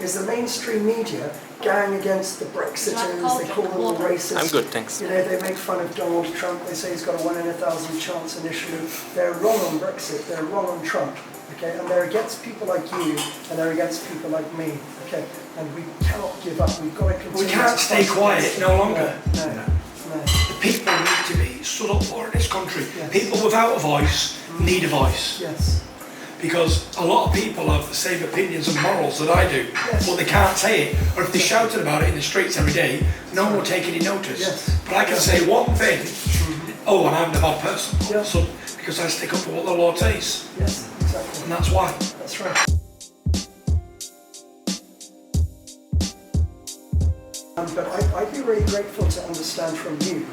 is the mainstream media gang against the Brexiters, they call them all racist. I'm good, thanks. You know, they make fun of Donald Trump, they say he's got a 1 in 1,000 chance initially. They're wrong on Brexit, they're wrong on Trump, okay? And they're against people like you, and they're against people like me, okay? And we cannot give up, we've got to continue. We can't stay quiet no longer. No. The people need to be stood up for in this country. Yes. People without a voice need a voice. Yes. Because a lot of people have the same opinions and morals that I do, Yes. but they can't say it. Or if they shouted about it in the streets every day, no one will take any notice. Yes. But I can say one thing, oh, and I'm the bad person, Yeah. so, because I stick up for what the Lord says. Yes, exactly. And that's why. That's right. But I'd be really grateful to understand from you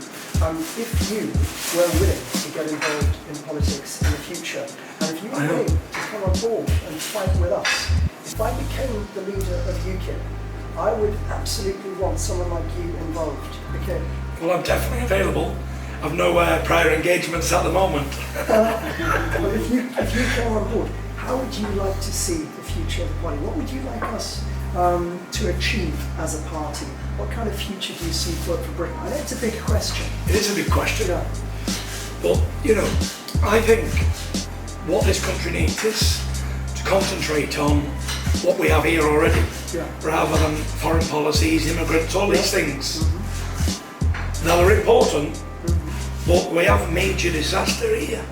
if you were willing to get involved in politics in the future, and if you were willing to come on board and fight with us. If I became the leader of UKIP, I would absolutely want someone like you involved. Okay. Well, I'm definitely available. I've no prior engagements at the moment. But if you came on board, how would you like to see the future of the party? What would you like us to achieve as a party? What kind of future do you see for Britain? I know it's a big question. It is a big question. Yeah. But, you know, I think what this country needs is to concentrate on what we have here already, rather than foreign policies, immigrants, all these things. Now they're important, but we have major disaster here,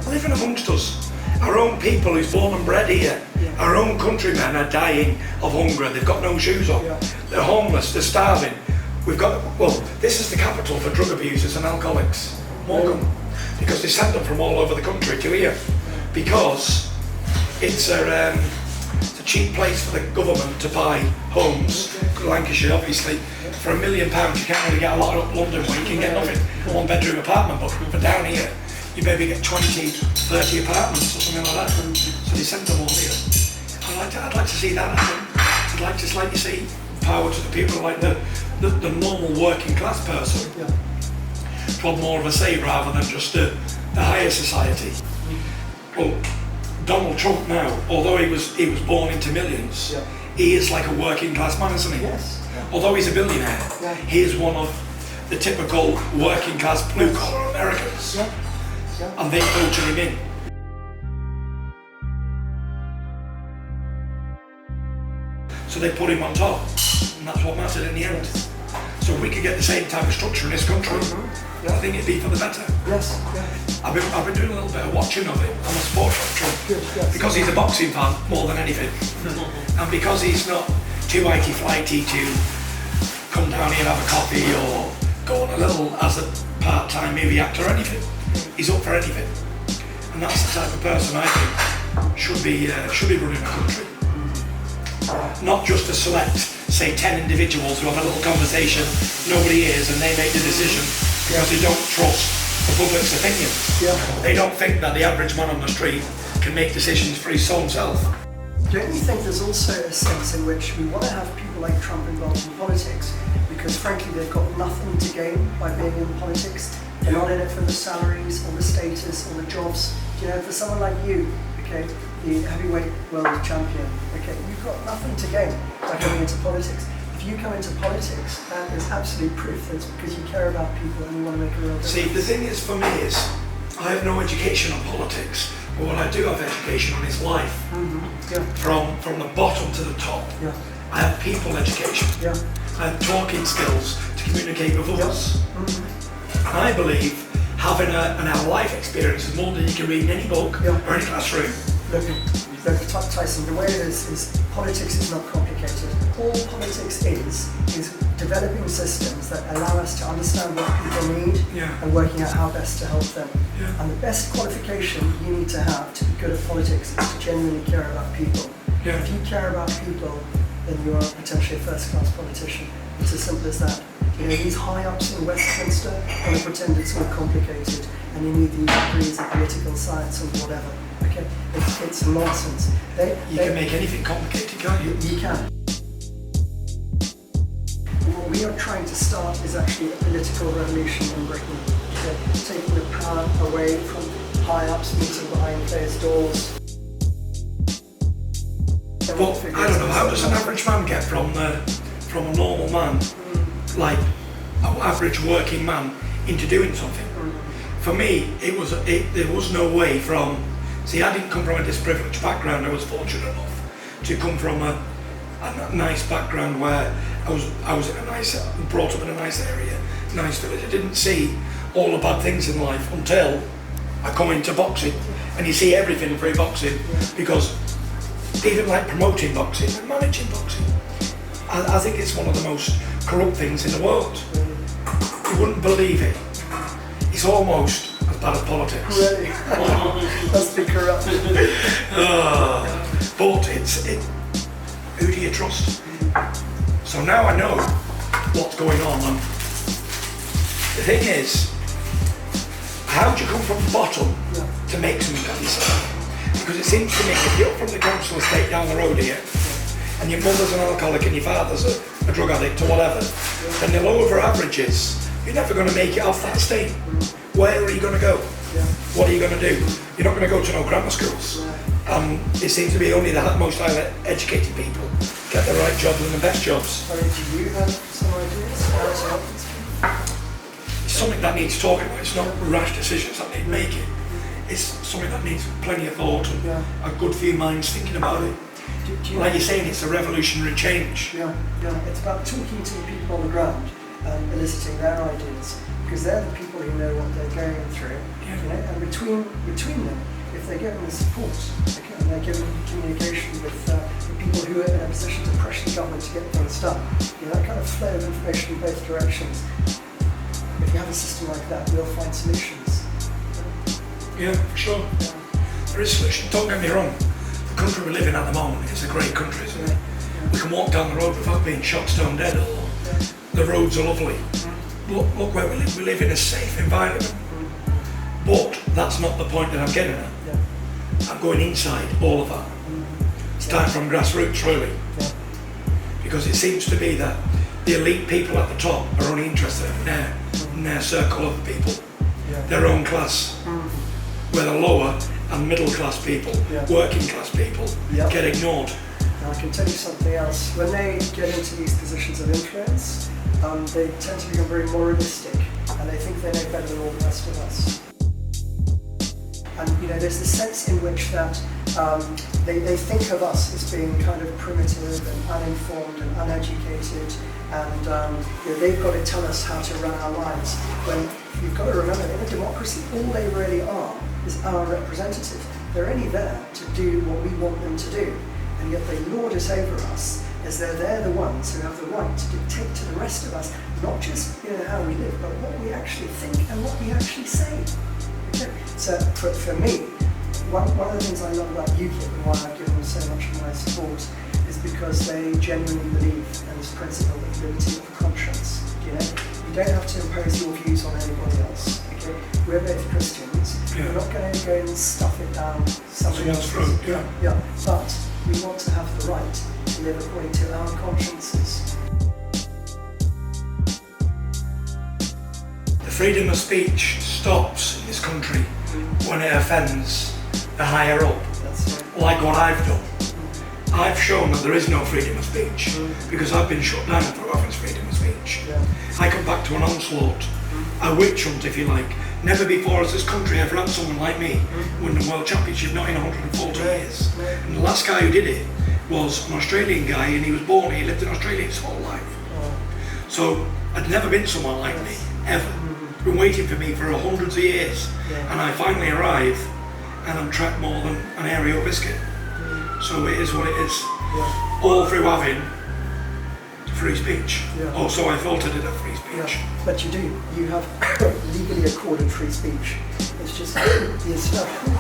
living amongst us. Our own people who's born and bred here, our own countrymen are dying of hunger, they've got no shoes on, they're homeless, they're starving. We've got, well, this is the capital for drug abusers and alcoholics, Morecambe, because they send them from all over the country to here, because it's a cheap place for the government to buy homes, Lancashire obviously, for £1 million you can't really get a lot of London where you can get nothing, a 1-bedroom apartment, but down here you maybe get 20, 30 apartments or something like that, so they send them all here. I'd like to see that happen. I'd like to see power to the people, like the normal working class person, to have more of a say rather than just the higher society. Well, Donald Trump now, although he was born into millions, he is like a working class man, isn't he? Yes. Although he's a billionaire, he is one of the typical working class blue collar Americans. And they voted him in. So they put him on top, and that's what mattered in the end. So if we could get the same type of structure in this country, I think it'd be for the better. Yes. I've been doing a little bit of watching of it. I'm a supporter of Trump because he's a boxing fan more than anything, and because he's not too flighty to come down here and have a coffee or go on a little as a part-time movie actor or anything. He's up for anything, and that's the type of person I think should be running a country. Not just to select, say, 10 individuals who have a little conversation, nobody hears, and they make the decision because they don't trust the public's opinion. They don't think that the average man on the street can make decisions for his own self. Don't you think there's also a sense in which we want to have people like Trump involved in politics because frankly they've got nothing to gain by being in politics? They're not in it for the salaries or the status or the jobs. You know, for someone like you, okay, the heavyweight world champion, okay, you've got nothing to gain by coming into politics. If you come into politics, that is absolute proof that it's because you care about people and you want to make a real difference. See, the thing is for me is, I have no education on politics, but what I do have education on is life. From the bottom to the top. I have people education. I have talking skills to communicate with others. And I believe having a life experience is more than you can read in any book or any classroom. Look, Tyson, the way it is politics is not complicated. All politics is developing systems that allow us to understand what people need and working out how best to help them. And the best qualification you need to have to be good at politics is to genuinely care about people. If you care about people, then you are potentially a first-class politician. It's as simple as that. You know, these high-ups in Westminster want to pretend it's all complicated and you need these degrees in political science and whatever. Okay, it's nonsense. You can make anything complicated, can't you? You can. What we are trying to start is actually a political revolution in Britain. Okay? Taking the power away from high-ups meeting behind closed doors. But I don't know, how does an average man get from a normal man, like an average working man, into doing something? For me, there was no way from. See, I didn't come from a disprivileged background. I was fortunate enough to come from a nice background where I was in a nice, brought up in a nice area, nice village. I didn't see all the bad things in life until I come into boxing, and you see everything through boxing, because even like promoting boxing and managing boxing, I think it's one of the most corrupt things in the world. You wouldn't believe it. It's almost as bad as politics. Really? Must be corrupt. But who do you trust? So now I know what's going on. And the thing is, how do you come from the bottom to make something of yourself? Because it seems to me, if you're from the council estate down the road here, and your mother's an alcoholic and your father's a drug addict or whatever, then the lower averages, you're never going to make it off that estate. Where are you going to go? What are you going to do? You're not going to go to no grammar schools. It seems to be only the most highly educated people get the right jobs and the best jobs. Do you have some ideas how to help these people? It's something that needs talking about. It's not rash decisions that need making. It's something that needs plenty of thought and a good few minds thinking about it. Like you're saying, it's a revolutionary change. Yeah. It's about talking to the people on the ground and eliciting their ideas, because they're the people who know what they're going through. You know, and between them, if they're given the support, and they're given communication with the people who are in a position to pressure the government to get things done, you know, that kind of flow of information in both directions. If you have a system like that, we'll find solutions. Yeah, for sure. There is solutions. Don't get me wrong. The country we live in at the moment is a great country, isn't it? We can walk down the road without being shot stone dead, or the roads are lovely. Look where we live. We live in a safe environment. But that's not the point that I'm getting at. I'm going inside all of that. Starting from grassroots, really. Because it seems to be that the elite people at the top are only interested in their circle of people, their own class. Where the lower and middle class people, working class people, get ignored. Now I can tell you something else. When they get into these positions of influence, they tend to become very moralistic, and they think they know better than all the rest of us. And you know, there's this sense in which that they think of us as being kind of primitive and uninformed and uneducated, and you know, they've got to tell us how to run our lives. When you've got to remember, in a democracy, all they really are is our representatives. They're only there to do what we want them to do, and yet they lord it over us as though they're the ones who have the right to dictate to the rest of us, not just how we live, but what we actually think and what we actually say. Okay? So for me, one of the things I love about UKIP and why I've given them so much of my support is because they genuinely believe in this principle of liberty of conscience. You don't have to impose your views on anybody else. Okay? We're both Christians. We're not going to go and stuff it down somebody else's throat. But we want to have the right to live according to our consciences. The freedom of speech stops in this country when it offends the higher up, like what I've done. I've shown that there is no freedom of speech because I've been shut down for having freedom of speech. I come back to an onslaught, a witch hunt if you like. Never before has this country ever had someone like me win the World Championship, not in 140 years. And the last guy who did it was an Australian guy, and he was born, he lived in Australia his whole life. So I'd never been someone like me, ever. Been waiting for me for hundreds of years, and I finally arrive, and I'm trapped more than an Oreo biscuit. So it is what it is. All through having free speech. Or so I thought I did have free speech. But you do. You have legally accorded free speech. It's just the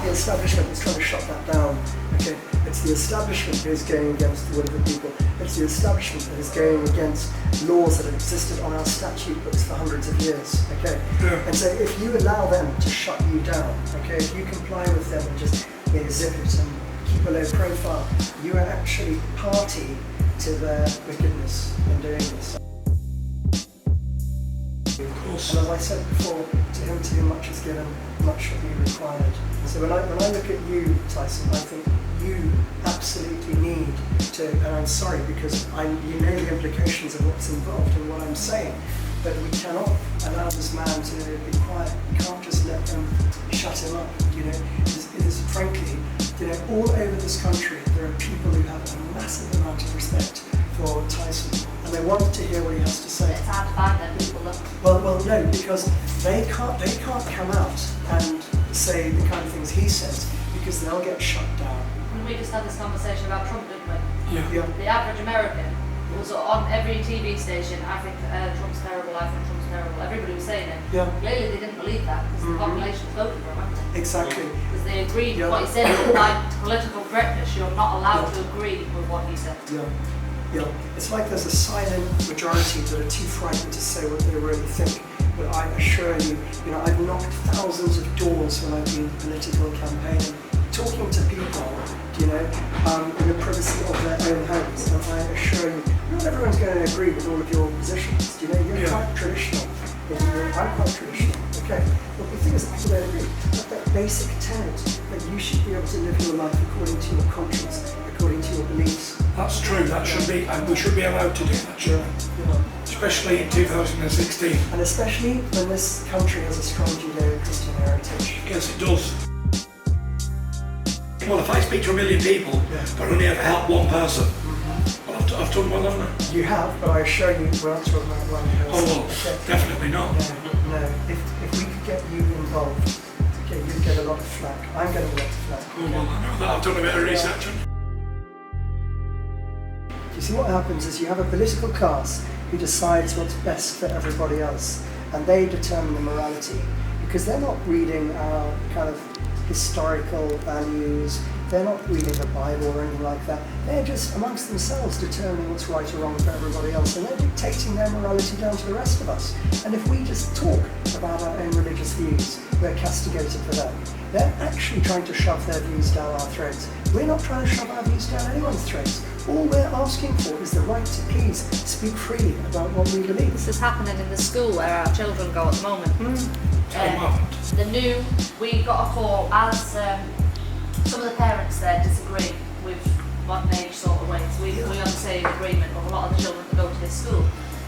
establishment is trying to shut that down. Okay, it's the establishment that is going against the will of the people. It's the establishment that is going against laws that have existed on our statute books for hundreds of years. Okay, and so if you allow them to shut you down, okay, if you comply with them and just zip it and keep a low profile, you are actually party to their wickedness in doing this. And as I said before, to whom much is given, much shall be required. So when I look at you, Tyson, I think you absolutely need to to, and I'm sorry because you know the implications of what's involved in what I'm saying, but we cannot allow this man to be quiet. We can't just let them shut him up. It is frankly, all over this country there are people who have a massive amount of respect for Tyson, and they want to hear what he has to say. It's hard to find them people though. Well, no, because they can't come out and say the kind of things he says because they'll get shut down. We just had this conversation about Trump, didn't we? Yeah. The average American was on every TV station, I think Trump's terrible, I think Trump's terrible. Everybody was saying it. Yeah. Clearly they didn't believe that because the population was voting for him, hadn't they? Exactly. Because they agreed with what he said, but by political correctness, you're not allowed to agree with what he said. Yeah. It's like there's a silent majority that are too frightened to say what they really think. But I assure you, I've knocked thousands of doors when I've been political campaigning, talking to people, in the privacy of their own homes. And I assure you, not everyone's going to agree with all of your positions. You're quite traditional. I'm quite traditional. Okay. But the thing is, people don't agree. But that basic tenet that you should be able to live your life according to your conscience, according to your beliefs. That's true. That should be, and we should be allowed to do that. Especially in 2016. And especially when this country has a strong Judeo-Christian heritage. Yes, it does. Well, if I speak to 1 million people, but only ever help one person, well, I've done well, haven't I? You have, but I assure you, we're not talking about one person. Oh, well, definitely not. No. If we could get you involved, you'd get a lot of flack. I'm getting a lot of flack. Oh, well, I know that. I've done a bit of research. You see, what happens is you have a political class who decides what's best for everybody else, and they determine the morality, because they're not reading our kind of historical values, they're not reading the Bible or anything like that, they're just amongst themselves determining what's right or wrong for everybody else, and they're dictating their morality down to the rest of us. And if we just talk about our own religious views, we're castigated for that. They're actually trying to shove their views down our throats. We're not trying to shove our views down anyone's throats. All we're asking for is the right to please speak freely about what we believe. This is happening in the school where our children go at the moment. We got a call as some of the parents there disagree with modern age sort of ways. We are on the same agreement of a lot of the children that go to this school.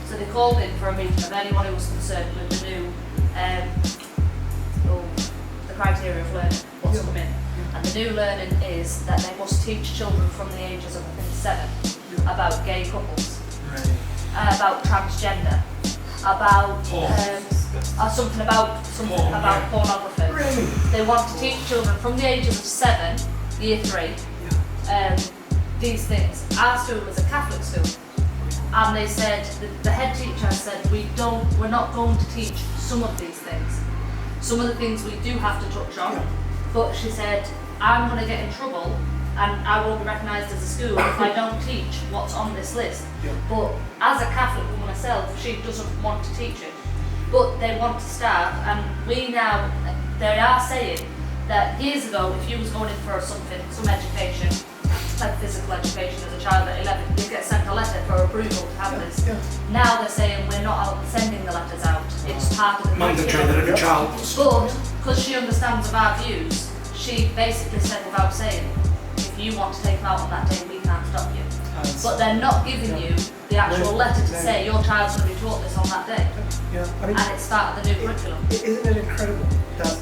So they called in for a meeting of anyone who was concerned with the new the criteria of learning, what's come in. And the new learning is that they must teach children from the ages of, I think, 7 about gay couples, about transgender, about something about pornography. Really? They want to teach children from the ages of 7, year 3, these things. Our school was a Catholic school, and they said the head teacher said we're not going to teach some of these things. Some of the things we do have to touch on, but she said I'm going to get in trouble and I will be recognised as a school if I don't teach what's on this list. But as a Catholic woman herself, she doesn't want to teach it. But they want to start, and they are saying that years ago, if you was going in for some education, like physical education as a child at 11, you get sent a letter for approval to have this. Now they're saying we're not sending the letters out. It's part of the mandatory that every child. But because she understands of our views, she basically said without saying, if you want to take them out on that day, we can't stop you. But they're not giving you the actual letter to say your child's going to be taught this on that day. And it's part of the new curriculum. Isn't it incredible that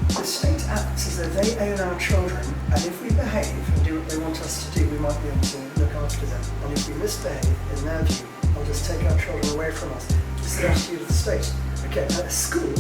the state acts as though they own our children, and if we behave and do what they want us to do, we might be able to look after them. And if we misbehave, in their view, they'll just take our children away from us. It's the attitude of the state. Okay, a school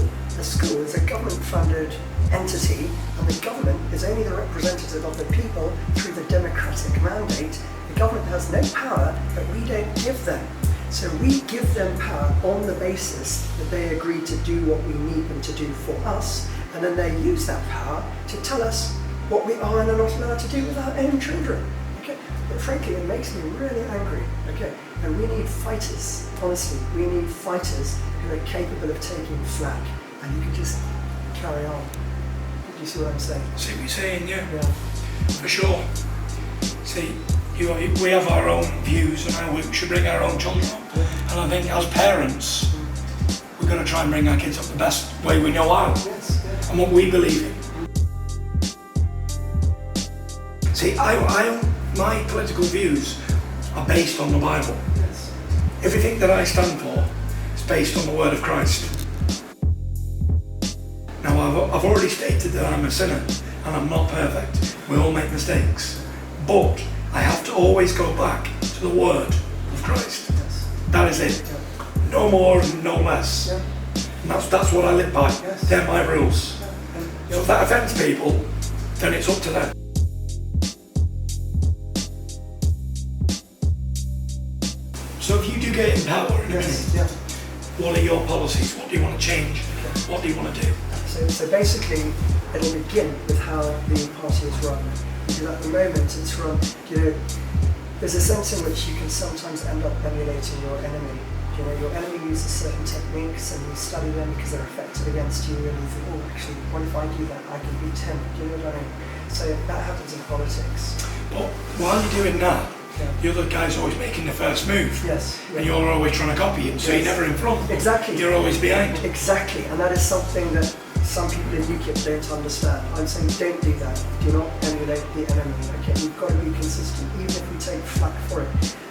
is a government-funded entity, and the government is only the representative of the people through the democratic mandate. The government has no power that we don't give them. So we give them power on the basis that they agree to do what we need them to do for us, and then they use that power to tell us what we are and are not allowed to do with our own children. Okay? But frankly, it makes me really angry. Okay? And we need fighters, honestly, we need fighters who are capable of taking flack, and you can just carry on. Do you see what I'm saying? See what you're saying, yeah. For sure. See, we have our own views and how we should bring our own children up. And I think as parents, we've got to try and bring our kids up the best way we know how and what we believe in. See, my political views are based on the Bible. Yes. Everything that I stand for is based on the word of Christ. Now I've already stated that I'm a sinner and I'm not perfect. We all make mistakes. But I have to always go back to the word of Christ. Yes. That is it. Yeah. No more and no less. Yeah. And that's what I live by. Yes. They're my rules. Yeah. So if that offends people, then it's up to them. So if you do get in power in a Yes. minute, Yeah. what are your policies? What do you want to change? Okay. What do you want to do? So basically, it'll begin with how the party is run. Because at the moment, it's run, there's a sense in which you can sometimes end up emulating your enemy. Your enemy uses certain techniques and you study them because they're effective against you, and you think, oh, actually, what if I do that? I can beat him. Do you know what I mean? So that happens in politics. But while you're doing that, Yeah. the other guy's always making the first move. Yes. Yeah. And you're always trying to copy him, so you're Yes. never in front. Exactly. You're always behind. Exactly, and that is something that some people in UKIP don't understand. I'm saying don't do that. Do not emulate the enemy. Okay, you've got to be consistent, even if we take flack for it.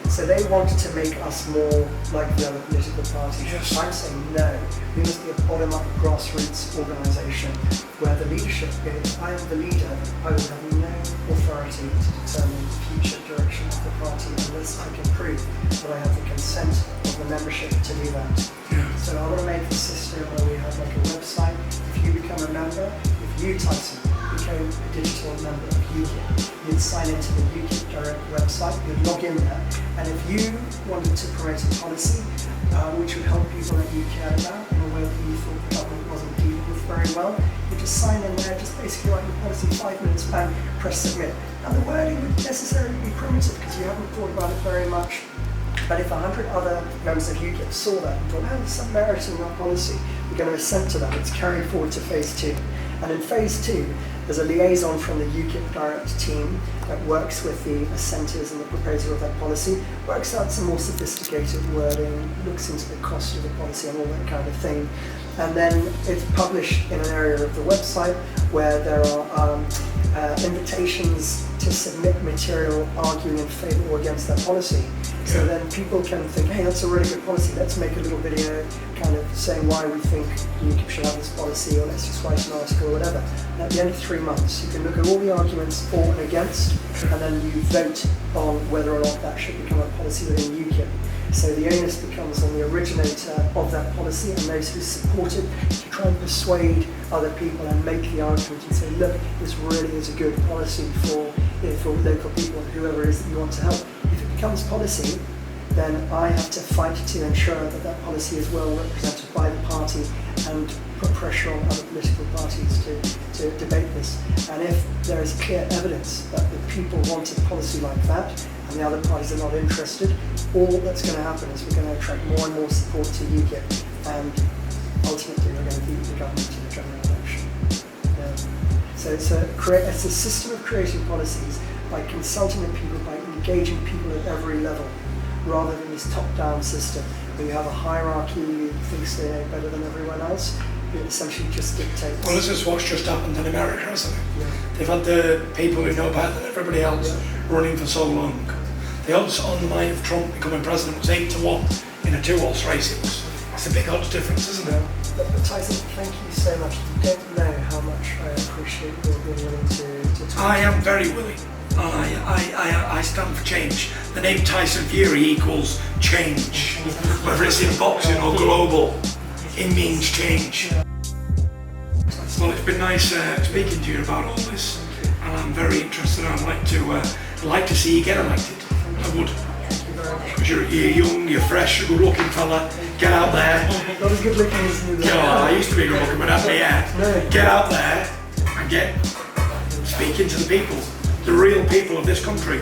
So they wanted to make us more like the other political parties. Yes. I'm saying no. We must be a bottom-up grassroots organisation where the leadership, if I am the leader, I will have no authority to determine the future direction of the party unless I can prove that I have the consent of the membership to do that. Yeah. So I want to make a system where we have like a website. If you become a member, if you, Tyson, became a digital member of UKIP, you'd sign into the UKIP Direct website, you'd log in there, and if you wanted to promote a policy which would help people that you cared about in a way that you thought the government wasn't dealing with very well, you just sign in there, just basically write your policy, 5 minutes, bang, press submit. Now the wording would necessarily be primitive because you haven't thought about it very much. But if 100 other members of UKIP saw that and thought, oh, there's some merit in that policy, we're going to assent to that. It's carried forward to phase 2. And in phase 2, there's a liaison from the UKIP Direct team that works with the assenters and the proposer of that policy, works out some more sophisticated wording, looks into the cost of the policy and all that kind of thing. And then it's published in an area of the website where there are invitations to submit material arguing in favour or against that policy. So then people can think, hey, that's a really good policy, let's make a little video kind of saying why we think UKIP should have this policy, or let's just write an article or whatever. And at the end of 3 months, you can look at all the arguments for and against, and then you vote on whether or not that should become a policy within UKIP. So the onus becomes on the originator of that policy and those who support it to try and persuade other people and make the argument and say, look, this really is a good policy for local people and whoever it is that you want to help. If it becomes policy, then I have to fight to ensure that that policy is well represented by the party and put pressure on other political parties to debate this. And if there is clear evidence that the people want a policy like that and the other parties are not interested, all that's going to happen is we're going to attract more and more support to UKIP, and ultimately we're going to beat the government in the general election. So it's a system of creating policies by consulting with people, by engaging people at every level, rather than this top-down system where you have a hierarchy who thinks they know better than everyone else. It essentially just dictates. Well, this is what's just happened in America, hasn't it? Yeah. They've had the people who know better than everybody else running for so long. The odds on the line of Trump becoming president was 8-1 in a 2-horse race. It's a big odds difference, isn't it? But Tyson, thank you so much. You don't know how much I appreciate your being willing to talk. I am very willing. I stand for change. The name Tyson Fury equals change. Whether it's in boxing or global, it means change. Well, it's been nice speaking to you about all this, and I'm very interested. I'd like to see you get elected. I would. Because you're young, you're fresh, you're a good-looking fella. Get out there. Not as good looking as you. I used to be good-looking, but that's me, yeah. Get out there and get speaking to the people, the real people of this country.